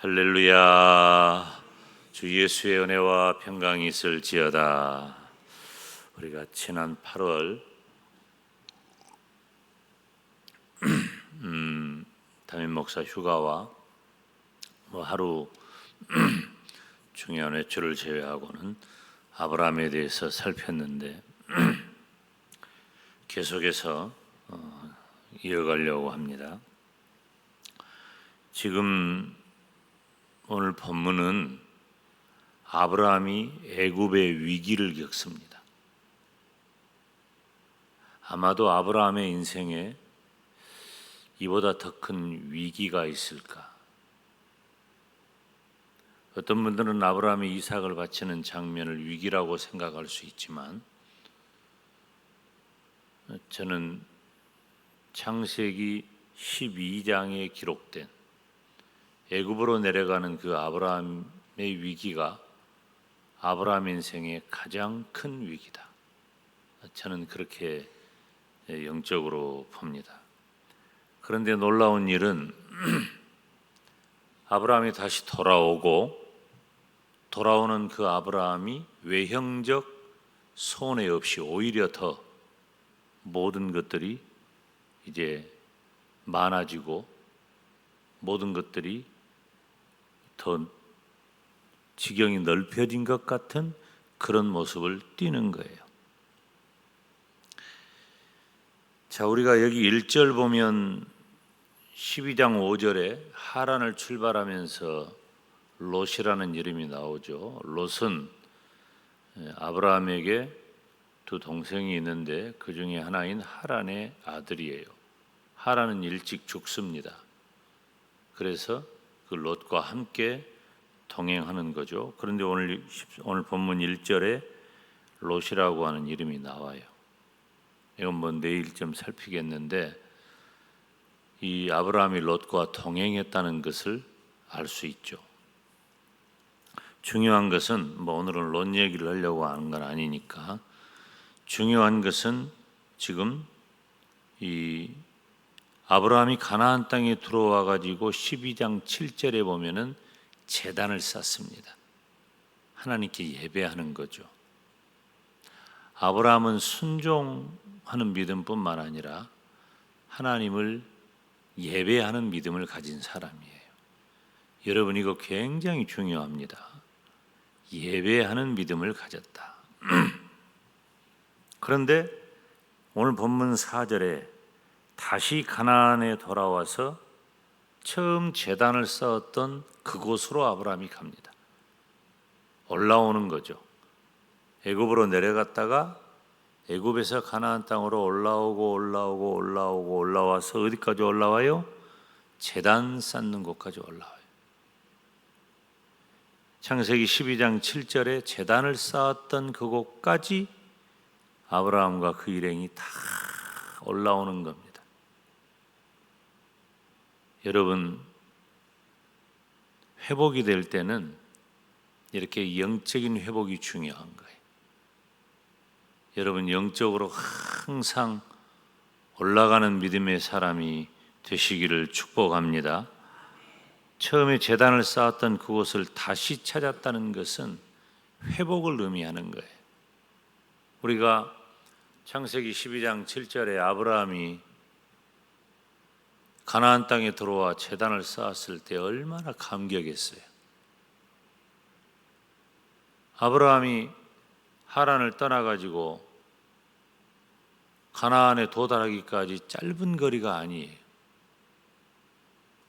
할렐루야. 주 예수의 은혜와 평강이 있을지어다. 우리가 지난 8월 담임 목사 휴가와 하루 중요한 외출을 제외하고는 아브라함에 대해서 살폈는데 계속해서 이어가려고 합니다. 지금 오늘 본문은 아브라함이 애굽의 위기를 겪습니다. 아마도 아브라함의 인생에 이보다 더 큰 위기가 있을까? 어떤 분들은 아브라함이 이삭을 바치는 장면을 위기라고 생각할 수 있지만 저는 창세기 12장에 기록된 애굽으로 내려가는 그 아브라함의 위기가 아브라함 인생의 가장 큰 위기다. 저는 그렇게 영적으로 봅니다. 그런데 놀라운 일은 아브라함이 다시 돌아오는 그 아브라함이 외형적 손해 없이 오히려 더 모든 것들이 이제 많아지고 모든 것들이 더 지경이 넓혀진 것 같은 그런 모습을 띠는 거예요. 자, 우리가 여기 1절 보면 12장 5절에 하란을 출발하면서 롯이라는 이름이 나오죠. 롯은 아브라함에게 두 동생이 있는데 그 중에 하나인 하란의 아들이에요. 하란은 일찍 죽습니다. 그래서 그 롯과 함께 동행하는 거죠. 그런데 오늘 본문 1절에 롯이라고 하는 이름이 나와요. 이건 내일 좀 살피겠는데 이 아브라함이 롯과 동행했다는 것을 알 수 있죠. 중요한 것은 오늘은 롯 얘기를 하려고 하는 건 아니니까 중요한 것은 지금 이 아브라함이 가나안 땅에 들어와 가지고 12장 7절에 보면은 제단을 쌓습니다. 하나님께 예배하는 거죠. 아브라함은 순종하는 믿음뿐만 아니라 하나님을 예배하는 믿음을 가진 사람이에요. 여러분 이거 굉장히 중요합니다. 예배하는 믿음을 가졌다. 그런데 오늘 본문 4절에 다시 가나안에 돌아와서 처음 제단을 쌓았던 그곳으로 아브라함이 갑니다. 올라오는 거죠. 애굽으로 내려갔다가 애굽에서 가나안 땅으로 올라와서 어디까지 올라와요? 제단 쌓는 곳까지 올라와요. 창세기 12장 7절에 제단을 쌓았던 그곳까지 아브라함과 그 일행이 다 올라오는 겁니다. 여러분, 회복이 될 때는 이렇게 영적인 회복이 중요한 거예요. 여러분, 영적으로 항상 올라가는 믿음의 사람이 되시기를 축복합니다. 처음에 제단을 쌓았던 그곳을 다시 찾았다는 것은 회복을 의미하는 거예요. 우리가 창세기 12장 7절에 아브라함이 가나안 땅에 들어와 제단을 쌓았을 때 얼마나 감격했어요. 아브라함이 하란을 떠나가지고 가나안에 도달하기까지 짧은 거리가 아니에요.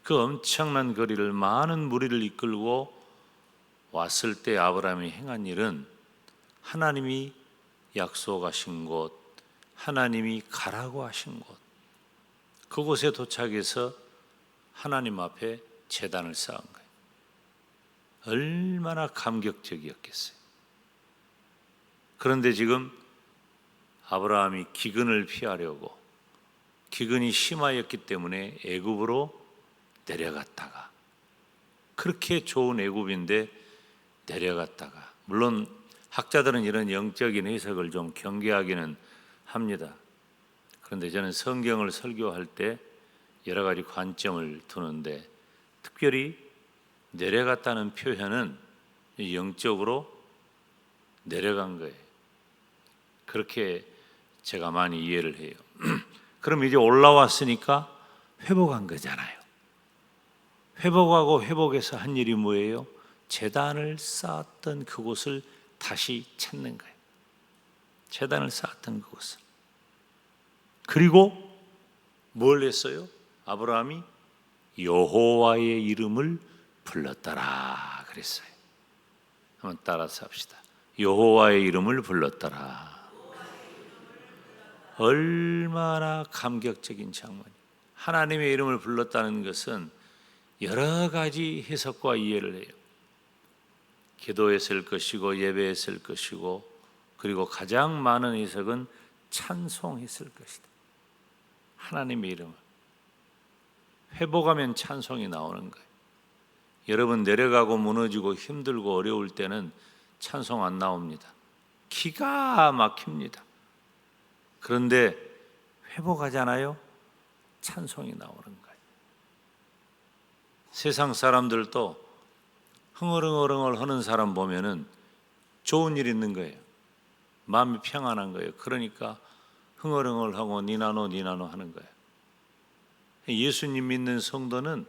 그 엄청난 거리를 많은 무리를 이끌고 왔을 때 아브라함이 행한 일은 하나님이 약속하신 곳, 하나님이 가라고 하신 곳, 그곳에 도착해서 하나님 앞에 제단을 쌓은 거예요. 얼마나 감격적이었겠어요. 그런데 지금 아브라함이 기근을 피하려고 기근이 심하였기 때문에 애굽으로 내려갔다가 그렇게 좋은 애굽인데 내려갔다가 물론 학자들은 이런 영적인 해석을 좀 경계하기는 합니다. 그런데 저는 성경을 설교할 때 여러 가지 관점을 두는데 특별히 내려갔다는 표현은 영적으로 내려간 거예요. 그렇게 제가 많이 이해를 해요. 그럼 이제 올라왔으니까 회복한 거잖아요. 회복하고 회복해서 한 일이 뭐예요? 제단을 쌓았던 그곳을 다시 찾는 거예요. 제단을 쌓았던 그곳을. 그리고 뭘 했어요? 아브라함이 여호와의 이름을 불렀더라 그랬어요. 한번 따라서 합시다. 여호와의 이름을 불렀더라. 얼마나 감격적인 장면이에요. 하나님의 이름을 불렀다는 것은 여러 가지 해석과 이해를 해요. 기도했을 것이고 예배했을 것이고, 그리고 가장 많은 해석은 찬송했을 것이다. 하나님의 이름을 회복하면 찬송이 나오는 거예요. 여러분, 내려가고 무너지고 힘들고 어려울 때는 찬송 안 나옵니다. 기가 막힙니다. 그런데 회복하잖아요, 찬송이 나오는 거예요. 세상 사람들도 흥얼흥얼 하는 사람 보면은 좋은 일 있는 거예요. 마음이 평안한 거예요. 그러니까 흥얼흥얼하고 니나노 하는 거예요. 예수님 믿는 성도는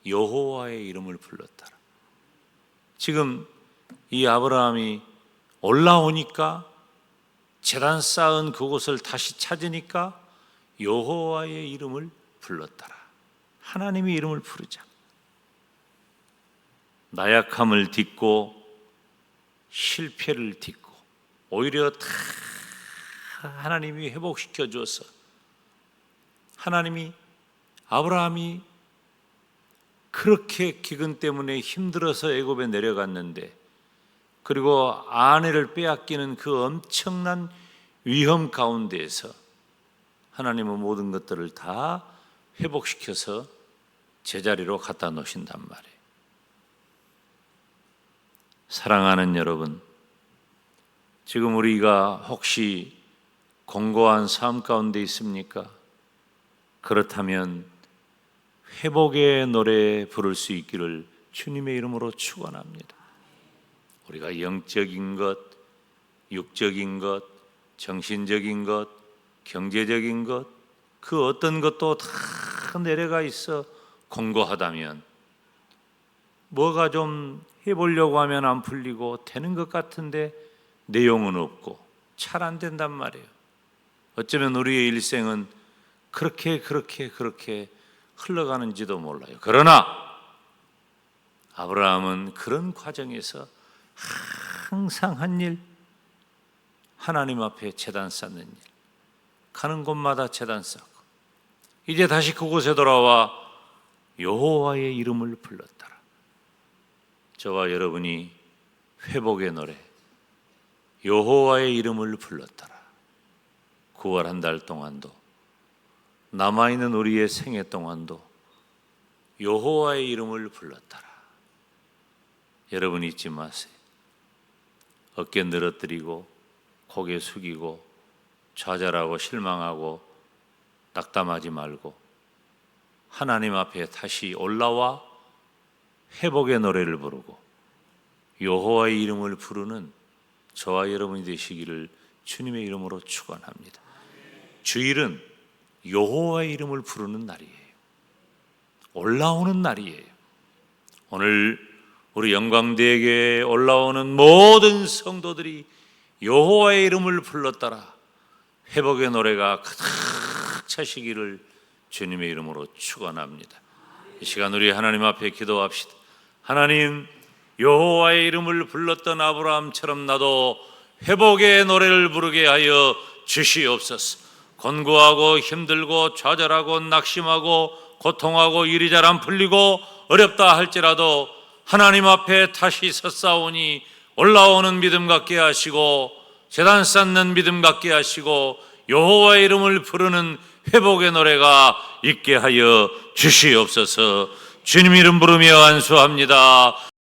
여호와의 이름을 불렀더라. 지금 이 아브라함이 올라오니까, 제단 쌓은 그곳을 다시 찾으니까 여호와의 이름을 불렀더라. 하나님의 이름을 부르자. 나약함을 딛고 실패를 딛고 오히려 다 하나님이 회복시켜 줘서, 하나님이 아브라함이 그렇게 기근 때문에 힘들어서 애굽에 내려갔는데, 그리고 아내를 빼앗기는 그 엄청난 위험 가운데에서 하나님은 모든 것들을 다 회복시켜서 제자리로 갖다 놓으신단 말이에요. 사랑하는 여러분, 지금 우리가 혹시 공고한 삶 가운데 있습니까? 그렇다면 회복의 노래 부를 수 있기를 주님의 이름으로 축원합니다. 우리가 영적인 것, 육적인 것, 정신적인 것, 경제적인 것, 그 어떤 것도 다 내려가 있어 공고하다면, 뭐가 좀 해보려고 하면 안 풀리고 되는 것 같은데 내용은 없고 잘 안 된단 말이에요. 어쩌면 우리의 일생은 그렇게 흘러가는지도 몰라요. 그러나 아브라함은 그런 과정에서 항상 한 일, 하나님 앞에 제단 쌓는 일, 가는 곳마다 제단 쌓고, 이제 다시 그곳에 돌아와 여호와의 이름을 불렀더라. 저와 여러분이 회복의 노래, 여호와의 이름을 불렀더라. 9월 한 달 동안도, 남아있는 우리의 생애 동안도 여호와의 이름을 불렀더라. 여러분 잊지 마세요. 어깨 늘어뜨리고 고개 숙이고 좌절하고 실망하고 낙담하지 말고 하나님 앞에 다시 올라와 회복의 노래를 부르고 여호와의 이름을 부르는 저와 여러분이 되시기를 주님의 이름으로 축원합니다. 주일은 여호와의 이름을 부르는 날이에요. 올라오는 날이에요. 오늘 우리 영광대교에 올라오는 모든 성도들이 여호와의 이름을 불렀더라. 회복의 노래가 가득 차시기를 주님의 이름으로 축원합니다. 이 시간 우리 하나님 앞에 기도합시다. 하나님, 여호와의 이름을 불렀던 아브라함처럼 나도 회복의 노래를 부르게 하여 주시옵소서. 곤고하고 힘들고 좌절하고 낙심하고 고통하고 일이 잘 안 풀리고 어렵다 할지라도 하나님 앞에 다시 섰사오니 올라오는 믿음 갖게 하시고 제단 쌓는 믿음 갖게 하시고 여호와의 이름을 부르는 회복의 노래가 있게 하여 주시옵소서. 주님 이름 부르며 안수합니다.